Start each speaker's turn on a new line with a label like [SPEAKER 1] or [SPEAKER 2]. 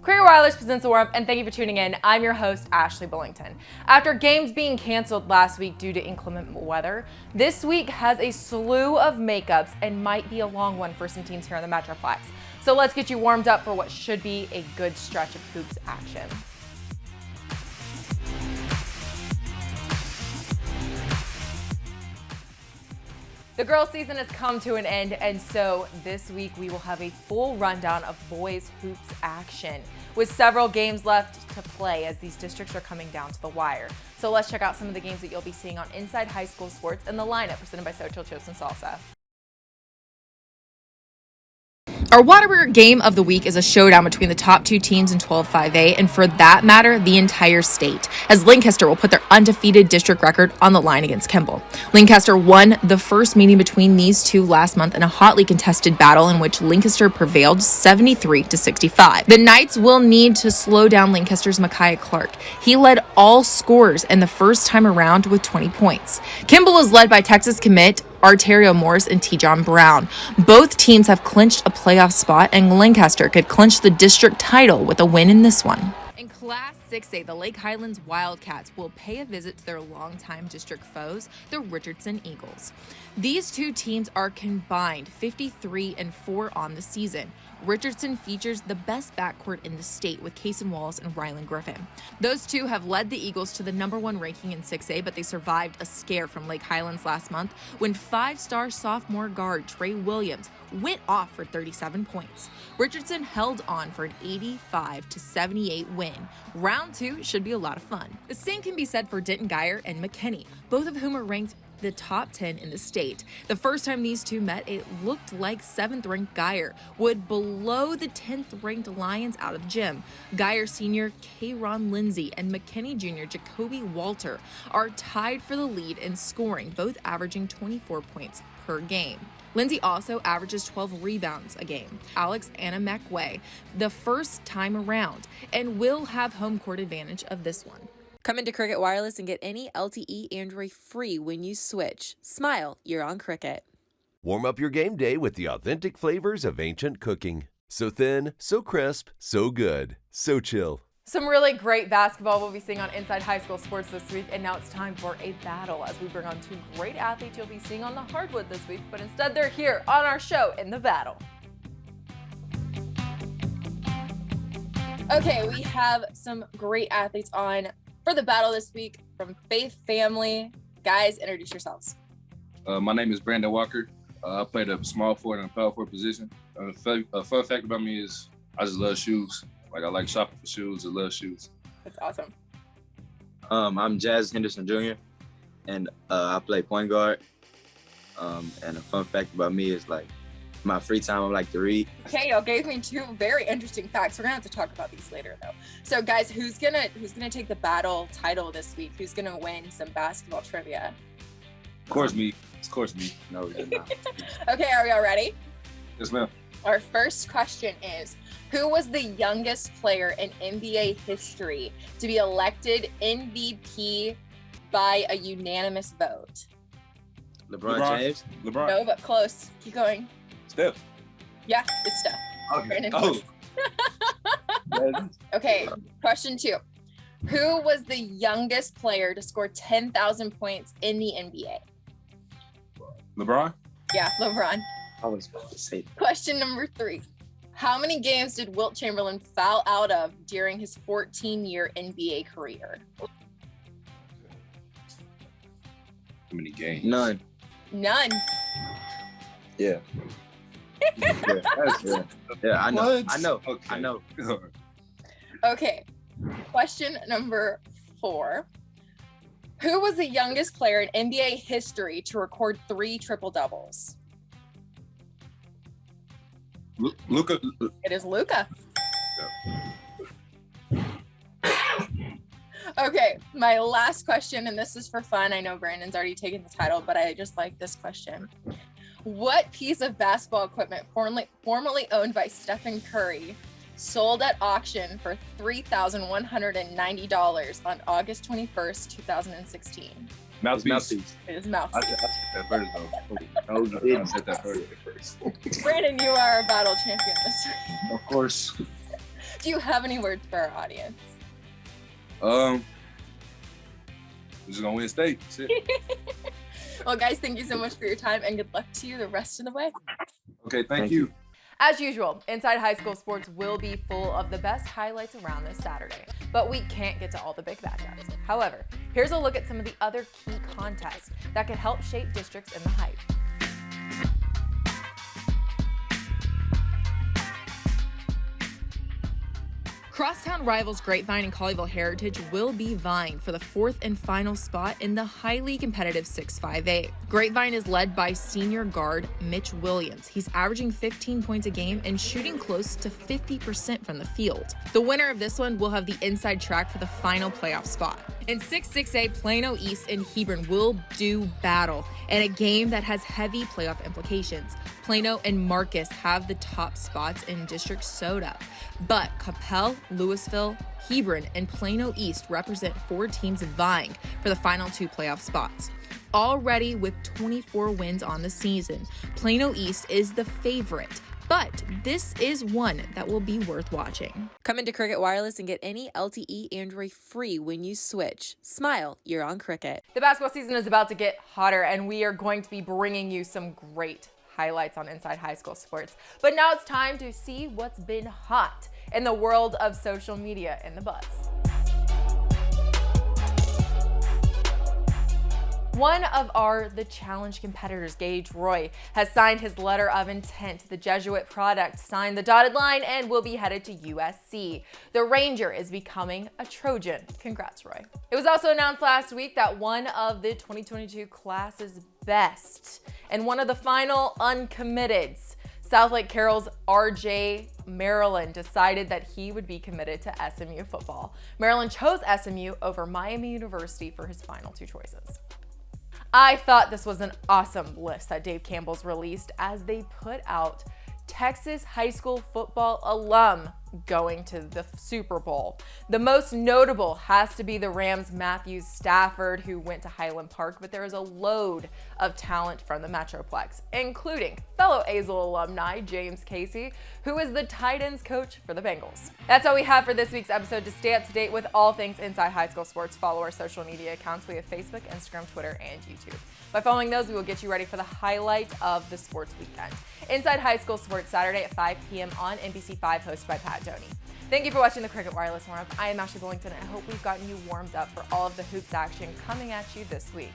[SPEAKER 1] Cricket Wireless presents the Warmup, and thank you for tuning in. I'm your host, Ashley Bullington. After games being canceled last week due to inclement weather, this week has a slew of makeups and might be a long one for some teams here in the Metroplex. So let's get you warmed up for what should be a good stretch of hoops action. The girls' season has come to an end, and so this week we will have a full rundown of boys' hoops action, with several games left to play as these districts are coming down to the wire. So let's check out some of the games that you'll be seeing on Inside High School Sports and the lineup presented by Social Chips and Salsa. Our Whataburger game of the week is a showdown between the top two teams in 12-5A, and for that matter, the entire state, as Lancaster will put their undefeated district record on the line against Kimball. Lancaster won the first meeting between these two last month in a hotly contested battle in which Lancaster prevailed 73-65. The Knights will need to slow down Lancaster's Micaiah Clark. He led all scorers in the first time around with 20 points. Kimball is led by Texas commit Arterio Morris and T. John Brown. Both teams have clinched a playoff spot, and Lancaster could clinch the district title with a win in this one. In Class 6A, the Lake Highlands Wildcats will pay a visit to their longtime district foes, the Richardson Eagles. These two teams are combined 53-4 on the season. Richardson features the best backcourt in the state with Kason Wallace and Rylan Griffin. Those two have led the Eagles to the #1 ranking in 6A, but they survived a scare from Lake Highlands last month when five-star sophomore guard Trey Williams went off for 37 points. Richardson held on for an 85-78 win. Round 2 should be a lot of fun. The same can be said for Denton and McKinney, both of whom are ranked the top 10 in the state. The first time these two met, it looked like 7th-ranked Geyer would blow the 10th-ranked Lions out of the gym. Geyer senior Kayron Lindsay and McKinney junior Jacoby Walter are tied for the lead in scoring, both averaging 24 points per game. Lindsay also averages 12 rebounds a game. Alex Anna McWay, the first time around, and will have home court advantage of this one. Come into Cricket Wireless and get any LTE Android free when you switch. Smile, you're on Cricket.
[SPEAKER 2] Warm up your game day with the authentic flavors of ancient cooking. So thin, so crisp, so good, so chill.
[SPEAKER 1] Some really great basketball we'll be seeing on Inside High School Sports this week, and now it's time for a battle as we bring on two great athletes you'll be seeing on the hardwood this week, but instead they're here on our show in the battle. Okay, we have some great athletes on for the battle this week from Faith Family. Guys, introduce yourselves.
[SPEAKER 3] My name is Brandon Walker. I played a small forward and a power forward position. A fun fact about me is I just love shoes. Like, I like shopping for shoes. I love shoes.
[SPEAKER 1] That's awesome.
[SPEAKER 4] I'm Jazz Henderson Jr. and I play point guard. And a fun fact about me is, like, my free time I like to read.
[SPEAKER 1] Okay, y'all gave me two very interesting facts. We're gonna have to talk about these later, though. So, guys, who's gonna take the battle title this week? Who's gonna win some basketball trivia?
[SPEAKER 3] Of course, me. Of course, me.
[SPEAKER 4] No, you're not.
[SPEAKER 1] Okay, are y'all ready?
[SPEAKER 3] Yes, ma'am.
[SPEAKER 1] Our first question is, who was the youngest player in NBA history to be elected MVP by a unanimous vote?
[SPEAKER 4] LeBron James?
[SPEAKER 3] LeBron.
[SPEAKER 1] No, but close. Keep going.
[SPEAKER 3] Steph.
[SPEAKER 1] Yeah, it's Steph.
[SPEAKER 3] Okay.
[SPEAKER 1] Brandon.
[SPEAKER 3] Oh.
[SPEAKER 1] Okay, question 2. Who was the youngest player to score 10,000 points in the NBA?
[SPEAKER 3] LeBron.
[SPEAKER 1] Yeah, LeBron.
[SPEAKER 4] I was about to say that.
[SPEAKER 1] Question number 3. How many games did Wilt Chamberlain foul out of during his 14-year NBA career?
[SPEAKER 3] How many games?
[SPEAKER 4] None.
[SPEAKER 1] None.
[SPEAKER 4] Yeah. Yeah, I know.
[SPEAKER 3] What?
[SPEAKER 4] I know.
[SPEAKER 3] Okay.
[SPEAKER 4] I know.
[SPEAKER 1] Okay, question number 4. Who was the youngest player in NBA history to record 3 triple-doubles?
[SPEAKER 3] Luka.
[SPEAKER 1] It is Luka. Okay, my last question, and this is for fun. I know Brandon's already taken the title, but I just like this question. What piece of basketball equipment formerly owned by Stephen Curry sold at auction for $3,190 on August 21st, 2016?
[SPEAKER 3] Mouthpiece.
[SPEAKER 1] It is mouth.
[SPEAKER 3] I said that first, though.
[SPEAKER 4] No, you didn't.
[SPEAKER 3] I said that first.
[SPEAKER 1] Brandon, you are a battle champion this week.
[SPEAKER 3] Of course.
[SPEAKER 1] Do you have any words for our audience?
[SPEAKER 3] We're just gonna win state. Shit.
[SPEAKER 1] Well, guys, thank you so much for your time, and good luck to you the rest of the way.
[SPEAKER 3] Okay, thank you.
[SPEAKER 1] As usual, Inside High School Sports will be full of the best highlights around this Saturday, but we can't get to all the big matchups. However, here's a look at some of the other key contests that could help shape districts in the hype. Crosstown rivals Grapevine and Colleyville Heritage will be vying for the fourth and final spot in the highly competitive 6-5A. Grapevine is led by senior guard Mitch Williams. He's averaging 15 points a game and shooting close to 50% from the field. The winner of this one will have the inside track for the final playoff spot. In 6-6A, Plano East and Hebron will do battle in a game that has heavy playoff implications. Plano and Marcus have the top spots in District SOTA, but Capel, Louisville, Hebron, and Plano East represent 4 teams vying for the final 2 playoff spots. Already with 24 wins on the season, Plano East is the favorite, but this is one that will be worth watching. Come into Cricket Wireless and get any LTE Android free when you switch. Smile, you're on Cricket. The basketball season is about to get hotter, and we are going to be bringing you some great highlights on Inside High School Sports. But now it's time to see what's been hot in the world of social media and the buzz. One of The Challenge competitors, Gage Roy, has signed his letter of intent. The Jesuit product signed the dotted line and will be headed to USC. The Ranger is becoming a Trojan. Congrats, Roy. It was also announced last week that one of the 2022 class's best and one of the final uncommitteds, South Lake Carroll's RJ Maryland, decided that he would be committed to SMU football. Maryland chose SMU over Miami University for his final 2 choices. I thought this was an awesome list that Dave Campbell's released as they put out Texas high school football alum going to the Super Bowl. The most notable has to be the Rams' Matthew Stafford, who went to Highland Park, but there is a load of talent from the Metroplex, including fellow Azle alumni James Casey, who is the tight ends coach for the Bengals. That's all we have for this week's episode. To stay up to date with all things Inside High School Sports, follow our social media accounts. We have Facebook, Instagram, Twitter, and YouTube. By following those, we will get you ready for the highlight of the sports weekend. Inside High School Sports, Saturday at 5 p.m. on NBC5, hosted by Pat Doney. Thank you for watching the Cricket Wireless Warmup. I am Ashley Bullington, and I hope we've gotten you warmed up for all of the hoops action coming at you this week.